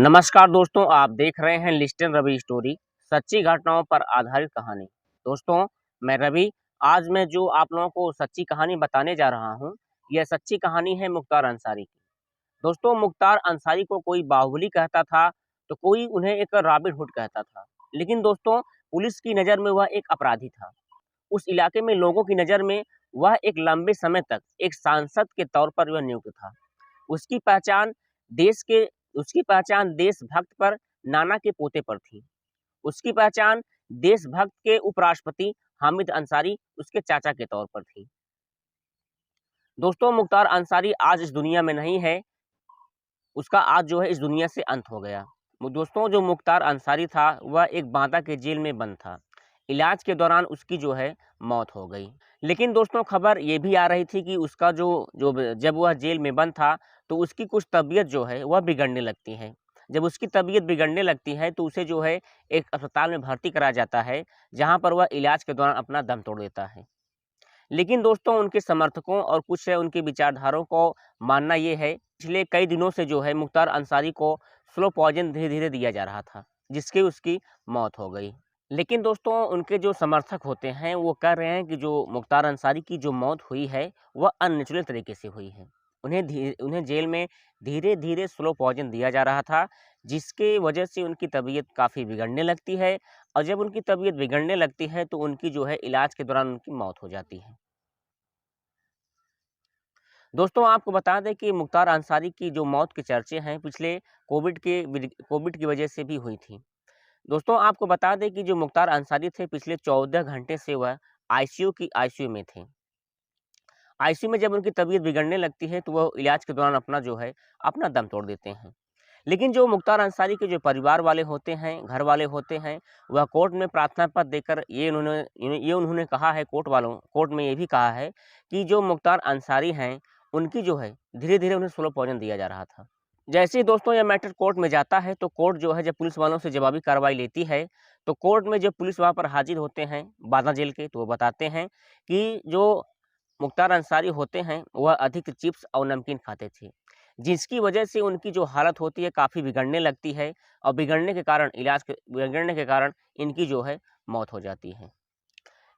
नमस्कार दोस्तों, आप देख रहे हैं लिस्टन रवि स्टोरी, सच्ची घटनाओं पर आधारित कहानी। दोस्तों, मैं रवि। आज मैं जो आप लोगों को सच्ची कहानी बताने जा रहा हूँ, यह सच्ची कहानी है मुख्तार अंसारी की। दोस्तों, मुख्तार अंसारी को कोई बाहुबली कहता था, तो कोई उन्हें एक रॉबिन हुड कहता था। लेकिन दोस्तों, पुलिस की नज़र में वह एक अपराधी था। उस इलाके में लोगों की नज़र में वह एक लंबे समय तक एक सांसद के तौर पर वह नियुक्त था। उसकी पहचान देश के उसकी पहचान देशभक्त पर नाना के पोते पर थी। उसकी पहचान देशभक्त के उपराष्ट्रपति हामिद अंसारी उसके चाचा के तौर पर थी। दोस्तों, मुख्तार अंसारी आज इस दुनिया में नहीं है। उसका आज जो है इस दुनिया से अंत हो गया। दोस्तों, जो मुख्तार अंसारी था वह एक बांदा के जेल में बंद था। इलाज के दौरान उसकी जो है मौत हो गई। लेकिन दोस्तों, खबर ये भी आ रही थी कि उसका जो जो जब वह जेल में बंद था तो उसकी कुछ तबीयत जो है वह बिगड़ने लगती है। जब उसकी तबीयत बिगड़ने लगती है तो उसे जो है एक अस्पताल में भर्ती कराया जाता है, जहाँ पर वह इलाज के दौरान अपना दम तोड़ देता है। लेकिन दोस्तों, उनके समर्थकों और कुछ उनके विचारधारों को मानना ये है, पिछले कई दिनों से जो है मुख्तार अंसारी को स्लो पॉइजन धीरे-धीरे दिया जा रहा था, जिसकी उसकी मौत हो गई। लेकिन दोस्तों, उनके जो समर्थक होते हैं वो कह रहे हैं कि जो मुख्तार अंसारी की जो मौत हुई है वह अननेचुरल तरीके से हुई है। उन्हें जेल में धीरे-धीरे स्लो पॉइजन दिया जा रहा था, जिसके वजह से उनकी तबीयत काफ़ी बिगड़ने लगती है और जब उनकी तबीयत बिगड़ने लगती है तो उनकी जो है इलाज के दौरान उनकी मौत हो जाती है। दोस्तों, आपको बता दें कि मुख्तार अंसारी की जो मौत के चर्चे हैं पिछले कोविड की वजह से भी हुई थी। दोस्तों, आपको बता दें कि जो मुख्तार अंसारी थे पिछले 14 घंटे से वह आईसीयू में थे। आईसीयू में जब उनकी तबीयत बिगड़ने लगती है तो वह इलाज के दौरान अपना जो है अपना दम तोड़ देते हैं। लेकिन जो मुख्तार अंसारी के जो परिवार वाले होते हैं, घर वाले होते हैं, वह कोर्ट में प्रार्थना पत्र देकर ये उन्होंने कहा है, कोर्ट में ये भी कहा है कि जो मुख्तार अंसारी हैं, उनकी जो है धीरे-धीरे उन्हें स्लो पॉइज़न दिया जा रहा था। जैसे ही दोस्तों यह मैटर कोर्ट में जाता है तो कोर्ट जो है जब पुलिस वालों से जवाबी कार्रवाई लेती है, तो कोर्ट में जब पुलिस वहाँ पर हाजिर होते हैं बांदा जेल के, तो वो बताते हैं कि जो मुख्तार अंसारी होते हैं वह अधिक चिप्स और नमकीन खाते थे, जिसकी वजह से उनकी जो हालत होती है काफ़ी बिगड़ने लगती है और बिगड़ने के कारण इनकी जो है मौत हो जाती है।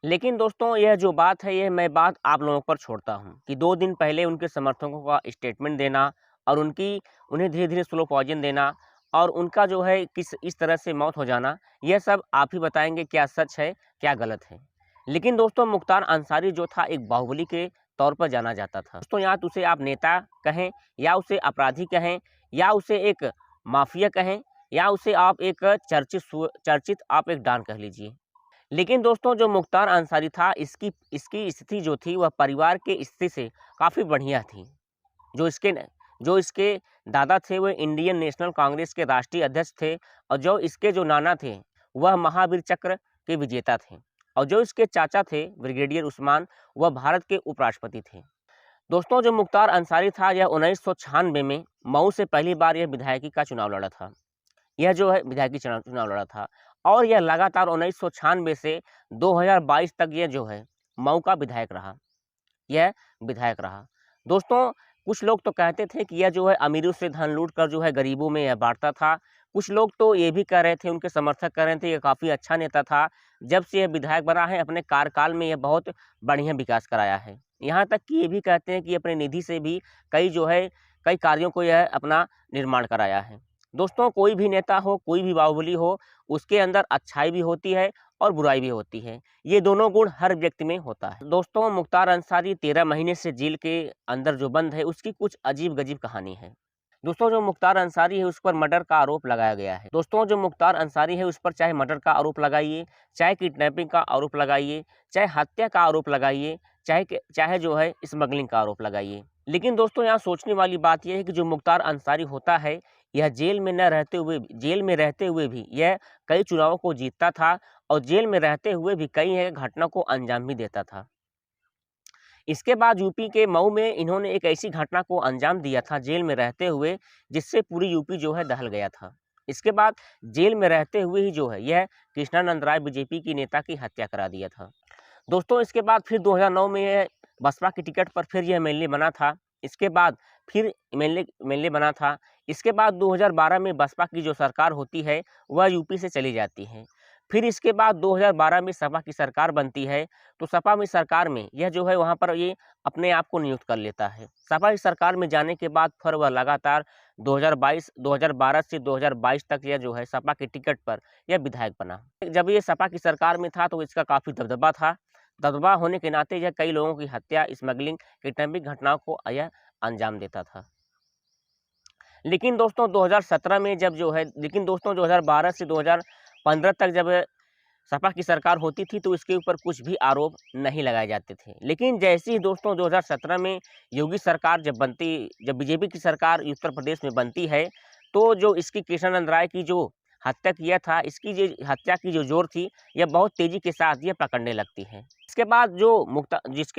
लेकिन दोस्तों, यह जो बात है, यह मैं बात आप लोगों पर छोड़ता हूँ कि 2 दिन पहले उनके समर्थकों का स्टेटमेंट देना और उन्हें धीरे-धीरे स्लो पॉइज़न देना और उनका जो है किस इस तरह से मौत हो जाना, यह सब आप ही बताएँगे क्या सच है, क्या गलत है। लेकिन दोस्तों, मुख्तार अंसारी जो था एक बाहुबली के तौर पर जाना जाता था। दोस्तों, या तो उसे आप नेता कहें या उसे अपराधी कहें या उसे एक माफिया कहें या उसे आप एक चर्चित आप एक डॉन कह लीजिए। लेकिन दोस्तों, जो मुख्तार अंसारी था इसकी इसकी स्थिति जो थी वह परिवार के स्थिति से काफ़ी बढ़िया थी। जो इसके न जो इसके दादा थे वह इंडियन नेशनल कांग्रेस के राष्ट्रीय अध्यक्ष थे और जो इसके जो नाना थे वह महावीर चक्र के विजेता थे और जो इसके चाचा थे ब्रिगेडियर उस्मान, वह भारत के उपराष्ट्रपति थे। दोस्तों, जो मुख्तार अंसारी था यह 1996 में मऊ से पहली बार यह विधायकी का चुनाव लड़ा था। यह जो है विधायकी चुनाव चुनाव लड़ा था और यह लगातार 1996 से 2022 तक यह जो है मऊ का यह विधायक रहा। दोस्तों, कुछ लोग तो कहते थे कि यह जो है अमीरों से धन लूट कर जो है गरीबों में यह बाँटता था। कुछ लोग तो ये भी कह रहे थे, उनके समर्थक कह रहे थे, ये काफ़ी अच्छा नेता था। जब से यह विधायक बना है, अपने कार्यकाल में यह बहुत बढ़िया विकास कराया है। यहाँ तक कि ये भी कहते हैं कि अपने निधि से भी कई कार्यों को यह अपना निर्माण कराया है। दोस्तों, कोई भी नेता हो, कोई भी बाहुबली हो, उसके अंदर अच्छाई भी होती है और बुराई भी होती है। ये दोनों गुण हर व्यक्ति में होता है। दोस्तों, मुख्तार अंसारी 13 महीने से जेल के अंदर जो बंद है, उसकी कुछ अजीब-गजीब कहानी है। दोस्तों, जो मुख्तार अंसारी है, उस पर मर्डर का आरोप लगाया गया है। दोस्तों, जो मुख्तार अंसारी है, उस पर चाहे मर्डर का आरोप लगाइए, चाहे किडनैपिंग का आरोप लगाइए, चाहे हत्या का आरोप लगाइए, चाहे जो है स्मगलिंग का आरोप लगाइए। लेकिन दोस्तों, यहाँ सोचने वाली बात यह है कि जो मुख्तार अंसारी होता है, यह जेल में रहते हुए भी यह कई चुनावों को जीतता था और जेल में रहते हुए भी कई घटना को अंजाम भी देता था। इसके बाद यूपी के मऊ में इन्होंने एक ऐसी घटना को अंजाम दिया था जेल में रहते हुए, जिससे पूरी यूपी जो है दहल गया था। इसके बाद जेल में रहते हुए ही जो है यह कृष्णानंद राय बीजेपी की नेता की हत्या करा दिया था। दोस्तों, इसके बाद फिर 2009 में यह बसपा की टिकट पर फिर यह एमएलए बना था। इसके बाद फिर एमएलए बना था। इसके बाद 2012 में बसपा की जो सरकार होती है वह यूपी से चली जाती है। फिर इसके बाद 2012 में सपा की सरकार बनती है, तो सपा में सरकार में यह जो है वहाँ पर ये अपने आप को नियुक्त कर लेता है। सपा की सरकार में जाने के बाद फिर वह लगातार 2012 से 2022 तक यह जो है सपा के टिकट पर यह विधायक बना। जब ये सपा की सरकार में था तो इसका काफ़ी दबदबा था। दबदबा होने के नाते यह कई लोगों की हत्या, स्मगलिंग, किडनैपिंग घटनाओं को यह अंजाम देता था। लेकिन दोस्तों 2017 में जब जो है लेकिन दोस्तों 2012 से 2015 तक जब सपा की सरकार होती थी तो इसके ऊपर कुछ भी आरोप नहीं लगाए जाते थे। लेकिन जैसे ही दोस्तों 2017 में योगी सरकार जब बीजेपी की सरकार उत्तर प्रदेश में बनती है, तो जो इसकी कृष्णानंद राय की जो हत्या किया था, इसकी जो हत्या की जो जोर थी, यह बहुत तेजी के साथ यह पकड़ने लगती है। जिसके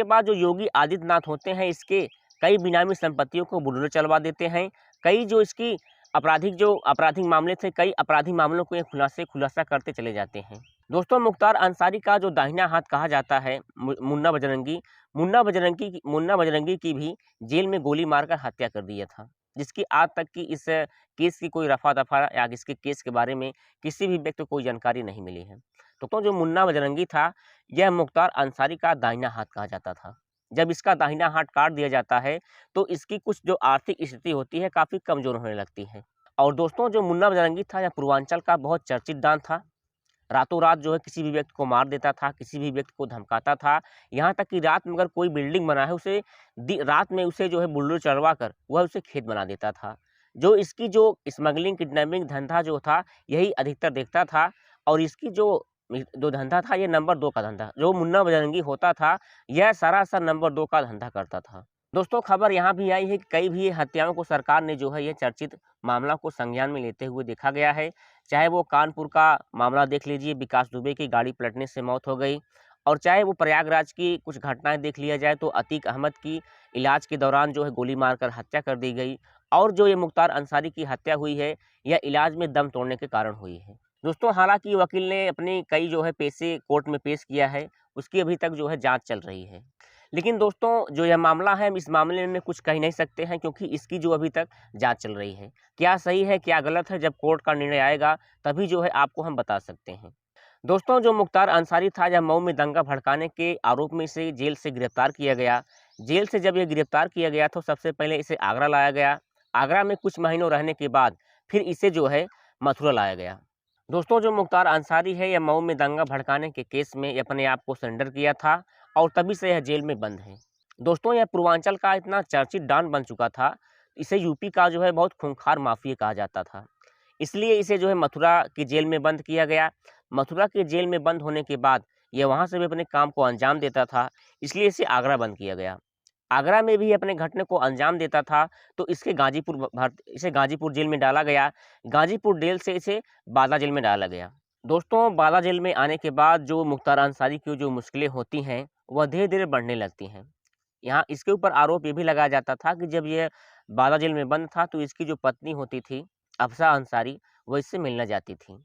बाद जो योगी आदित्यनाथ होते हैं, इसके कई बेनामी संपत्तियों को बुलडोजर चलवा देते हैं। कई जो इसकी आपराधिक मामले थे, कई आपराधिक मामलों को ये खुलासा करते चले जाते हैं। दोस्तों मुख्तार अंसारी का जो दाहिना हाथ कहा जाता है मुन्ना बजरंगी की भी जेल में गोली मारकर हत्या कर दिया था, जिसकी आज तक की इस केस की कोई रफा दफा या इसके केस के बारे में किसी भी व्यक्ति को कोई जानकारी नहीं मिली है। तो जो मुन्ना बजरंगी था, यह मुख्तार अंसारी का दाहिना हाथ कहा जाता था। जब इसका दाहिना हाथ काट दिया जाता है तो इसकी कुछ जो आर्थिक स्थिति होती है काफ़ी कमज़ोर होने लगती है। और दोस्तों जो मुन्ना बजरंगी था, यह पूर्वांचल का बहुत चर्चित डॉन था। रातों रात जो है किसी भी व्यक्ति को मार देता था, किसी भी व्यक्ति को धमकाता था। यहाँ तक कि रात में अगर कोई बिल्डिंग बना है, रात में उसे जो है बुलडोजर चढ़वा कर वह उसे खेत बना देता था। जो इसकी जो स्मगलिंग, किडनैपिंग धंधा जो था, यही अधिकतर देखता था। और इसकी जो धंधा था, ये नंबर 2 का धंधा, जो मुन्ना बजरंगी होता था, यह सरासर नंबर 2 का धंधा करता था। दोस्तों खबर यहाँ भी आई है कि कई भी हत्याओं को सरकार ने जो है ये चर्चित मामला को संज्ञान में लेते हुए देखा गया है। चाहे वो कानपुर का मामला देख लीजिए, विकास दुबे की गाड़ी पलटने से मौत हो गई, और चाहे वो प्रयागराज की कुछ घटनाएं देख लिया जाए तो अतीक अहमद की इलाज के दौरान जो है गोली मारकर हत्या कर दी गई, और जो ये मुख्तार अंसारी की हत्या हुई है, यह इलाज में दम तोड़ने के कारण हुई है। दोस्तों हालांकि वकील ने अपनी कई जो है पेशे कोर्ट में पेश किया है, उसकी अभी तक जो है जांच चल रही है। लेकिन दोस्तों जो यह मामला है, हम इस मामले में कुछ कह नहीं सकते हैं, क्योंकि इसकी जो अभी तक जांच चल रही है। क्या सही है क्या गलत है, जब कोर्ट का निर्णय आएगा तभी जो है आपको हम बता सकते हैं। दोस्तों जो मुख्तार अंसारी था, जब मऊ में दंगा भड़काने के आरोप में इसे जेल से गिरफ्तार किया गया। जेल से जब ये गिरफ्तार किया गया तो सबसे पहले इसे आगरा लाया गया। आगरा में कुछ महीनों रहने के बाद फिर इसे जो है मथुरा लाया गया। दोस्तों जो मुख्तार अंसारी है, यह मऊ में दंगा भड़काने के केस में अपने आप को सरेंडर किया था, और तभी से यह जेल में बंद है। दोस्तों यह पूर्वांचल का इतना चर्चित डॉन बन चुका था, इसे यूपी का जो है बहुत खूंखार माफिया कहा जाता था। इसलिए इसे जो है मथुरा की जेल में बंद किया गया। मथुरा के जेल में बंद होने के बाद यह वहाँ से भी अपने काम को अंजाम देता था, इसलिए इसे आगरा बंद किया गया। आगरा में भी अपने घटने को अंजाम देता था, तो इसे गाजीपुर जेल में डाला गया। गाजीपुर जेल से इसे बाला जेल में डाला गया। दोस्तों बाला जेल में आने के बाद जो मुख्तार अंसारी की जो मुश्किलें होती हैं, वह धीरे धीरे बढ़ने लगती हैं। यहाँ इसके ऊपर आरोप ये भी लगाया जाता था कि जब यह बाला जेल में बंद था तो इसकी जो पत्नी होती थी अफसा अंसारी, वो इससे मिलने जाती थी।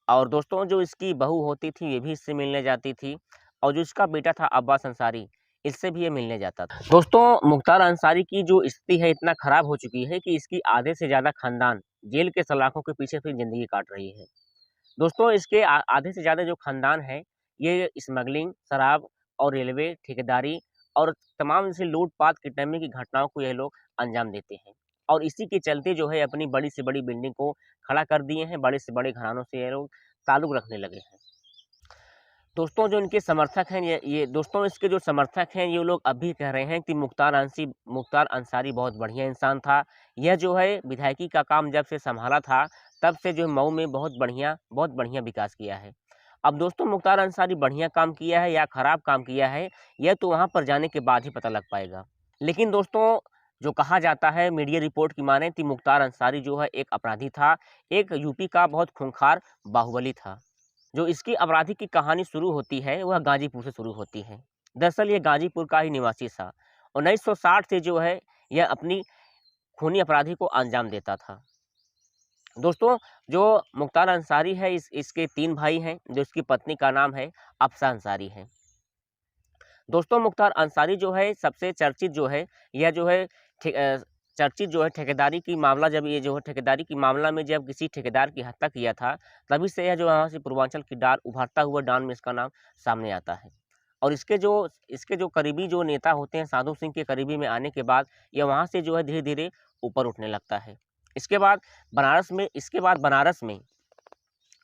और दोस्तों जो इसकी बहू होती थी ये भी इससे मिलने जाती थी, और जो इसका बेटा था अब्बास अंसारी, इससे भी ये मिलने जाता था। दोस्तों मुख्तार अंसारी की जो स्थिति है इतना खराब हो चुकी है कि इसकी आधे से ज़्यादा खानदान जेल के सलाखों के पीछे अपनी ज़िंदगी काट रही है। दोस्तों इसके आधे से ज़्यादा जो खानदान है, ये स्मगलिंग, शराब और रेलवे ठेकेदारी और तमाम ऐसे लूट-पाट, किडनैपिंग की घटनाओं को ये लोग अंजाम देते हैं। और इसी के चलते जो है अपनी बड़ी से बड़ी बिल्डिंग को खड़ा कर दिए हैं, बड़े से बड़े घरानों से ये लोग ताल्लुक़ रखने लगे हैं। दोस्तों जो इनके समर्थक हैं, ये दोस्तों इसके जो समर्थक हैं, ये लोग अभी कह रहे हैं कि मुख्तार अंसारी बहुत बढ़िया इंसान था। यह जो है विधायकी का काम जब से संभाला था, तब से जो मऊ में बहुत बढ़िया विकास किया है। अब दोस्तों मुख्तार अंसारी बढ़िया काम किया है या खराब काम किया है, यह तो वहाँ पर जाने के बाद ही पता लग पाएगा। लेकिन दोस्तों जो कहा जाता है, मीडिया रिपोर्ट की माने कि मुख्तार अंसारी जो है एक अपराधी था, एक यूपी का बहुत खूंखार बाहुबली था। जो इसकी आपराधिक की कहानी शुरू होती है, वह गाजीपुर से शुरू होती है। दरअसल ये गाजीपुर का ही निवासी था। 1960 से जो है यह अपनी खूनी अपराधी को अंजाम देता था। दोस्तों जो मुख्तार अंसारी है, इसके 3 भाई हैं, जो इसकी पत्नी का नाम है अफसा अंसारी है। दोस्तों मुख्तार अंसारी जो है सबसे चर्चित जो है, यह जो है चर्चित जो है ठेकेदारी की मामला, जब ये जो है ठेकेदारी की मामला में जब किसी ठेकेदार की हत्या किया था, तभी से यह जो यहाँ से पूर्वांचल की डाल, उभरता हुआ डॉन में इसका नाम सामने आता है। और इसके जो करीबी जो नेता होते हैं, साधु सिंह के करीबी में आने के बाद यह वहाँ से जो है धीरे-धीरे ऊपर उठने लगता है। इसके बाद बनारस में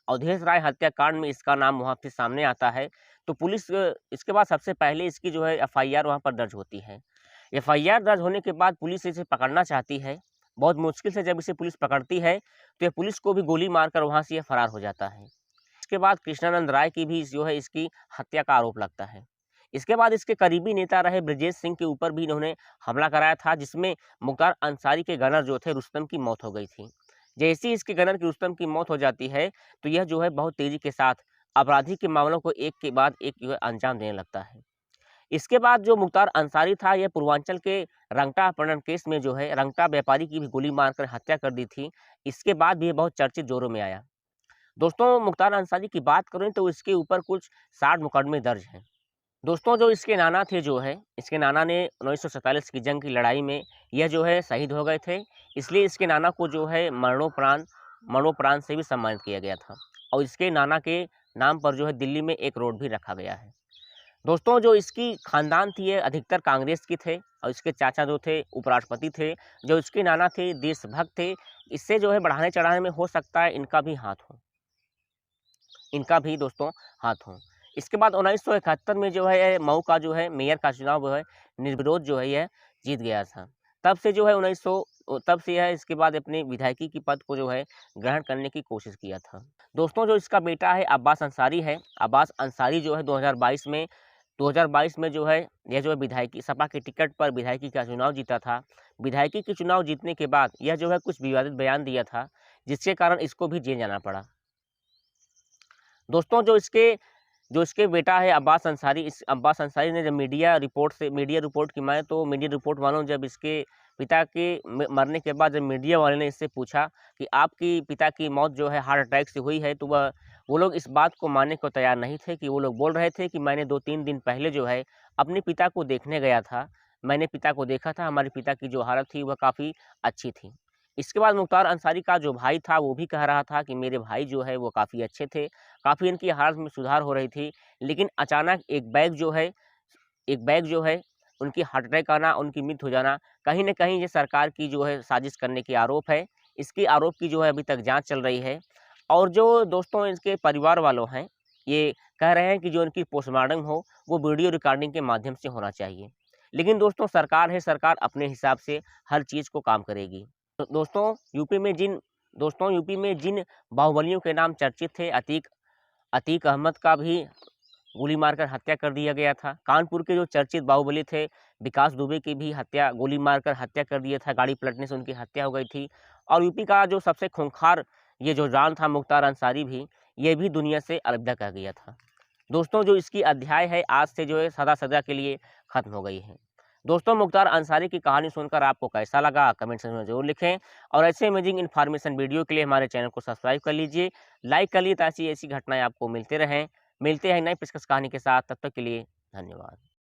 अवधेश राय हत्याकांड में इसका नाम वहाँ फिर सामने आता है। तो पुलिस इसके बाद सबसे पहले इसकी जो है एफआईआर वहाँ पर दर्ज होती है। एफआईआर दर्ज होने के बाद पुलिस इसे पकड़ना चाहती है। बहुत मुश्किल से जब इसे पुलिस पकड़ती है, तो ये पुलिस को भी गोली मारकर वहाँ से ये फरार हो जाता है। इसके बाद कृष्णानंद राय की भी जो है इसकी हत्या का आरोप लगता है। इसके बाद इसके करीबी नेता रहे ब्रजेश सिंह के ऊपर भी इन्होंने हमला कराया था, जिसमें मुख्तार अंसारी के गनर जो थे रुस्तम की मौत हो गई थी। जैसे ही इसके गनर की रुस्तम की मौत हो जाती है, तो यह जो है बहुत तेज़ी के साथ आपराधिक के मामलों को एक के बाद एक जो है अंजाम देने लगता है। इसके बाद जो मुख्तार अंसारी था, यह पूर्वांचल के रंगटा अपहरण केस में जो है रंगटा व्यापारी की भी गोली मारकर हत्या कर दी थी। इसके बाद भी ये बहुत चर्चित जोरों में आया। दोस्तों, मुख्तार अंसारी की बात करें तो इसके ऊपर कुछ 60 मुकदमे दर्ज हैं। दोस्तों, जो इसके नाना थे जो है, इसके नाना ने 1947 की जंग की लड़ाई में यह जो है शहीद हो गए थे। इसलिए इसके नाना को जो है मरणोपरांत से भी सम्मानित किया गया था। और इसके नाना के नाम पर जो है दिल्ली में एक रोड भी रखा गया है। दोस्तों, जो इसकी खानदान थी ये अधिकतर कांग्रेस की थे, और इसके चाचा जो थे उपराष्ट्रपति थे। जो इसके नाना थे देशभक्त थे। इससे जो है बढ़ाने चढ़ाने में हो सकता है इनका भी दोस्तों हाथ हो। इसके बाद 1971 में जो है मऊ का जो है मेयर का चुनाव जो है निर्विरोध जो है यह जीत गया था। तब से यह इसके बाद अपने विधायकी की पद को जो है ग्रहण करने की कोशिश किया था। दोस्तों, जो इसका बेटा है अब्बास अंसारी है। अब्बास अंसारी जो है 2022 में जो है यह जो है विधायकी सपा के टिकट पर विधायकी का चुनाव जीता था। विधायकी के चुनाव जीतने के बाद यह जो है कुछ विवादित बयान दिया था, जिसके कारण इसको भी जेल जाना पड़ा। दोस्तों, जो इसके बेटा है अब्बास अंसारी, इस अब्बास अंसारी ने जब मीडिया रिपोर्ट की माने, तो मीडिया रिपोर्ट वालों जब इसके पिता के मरने के बाद जब मीडिया वाले ने इससे पूछा कि आपकी पिता की मौत जो है हार्ट अटैक से हुई है, तो वो लोग इस बात को मानने को तैयार नहीं थे। कि वो लोग बोल रहे थे कि मैंने 2-3 दिन पहले जो है अपने पिता को देखने गया था। मैंने पिता को देखा था, हमारे पिता की जो हालत थी वह काफ़ी अच्छी थी। इसके बाद मुख्तार अंसारी का जो भाई था वो भी कह रहा था कि मेरे भाई जो है वो काफ़ी अच्छे थे, काफ़ी इनकी हालत में सुधार हो रही थी। लेकिन अचानक एक बैग जो है उनकी हार्ट अटैक आना, उनकी मृत्यु हो जाना, कहीं न कहीं ये सरकार की जो है साजिश करने की आरोप है। इसकी आरोप की जो है अभी तक जाँच चल रही है। और जो दोस्तों इसके परिवार वालों हैं, ये कह रहे हैं कि जो इनकी पोस्टमार्टम हो वो वीडियो रिकॉर्डिंग के माध्यम से होना चाहिए। लेकिन दोस्तों, सरकार है, सरकार अपने हिसाब से हर चीज़ को काम करेगी। तो यूपी में जिन बाहुबलियों के नाम चर्चित थे, अतीक अहमद का भी गोली मारकर हत्या कर दिया गया था। कानपुर के जो चर्चित बाहुबली थे विकास दुबे की भी गोली मारकर हत्या कर दिया था, गाड़ी पलटने से उनकी हत्या हो गई थी। और यूपी का जो सबसे खूंखार ये जो डॉन था मुख्तार अंसारी भी, ये भी दुनिया से अलविदा कह गया था। दोस्तों, जो इसकी अध्याय है आज से जो है सदा-सदा के लिए खत्म हो गई है। दोस्तों, मुख्तार अंसारी की कहानी सुनकर आपको कैसा लगा कमेंट सेक्शन में ज़रूर लिखें। और ऐसे अमेजिंग इन्फॉर्मेशन वीडियो के लिए हमारे चैनल को सब्सक्राइब कर लीजिए, लाइक कर लीजिए, ताकि ऐसी घटनाएँ आपको मिलते रहें। मिलते हैं नई पेशकश कहानी के साथ, तब तक के लिए धन्यवाद।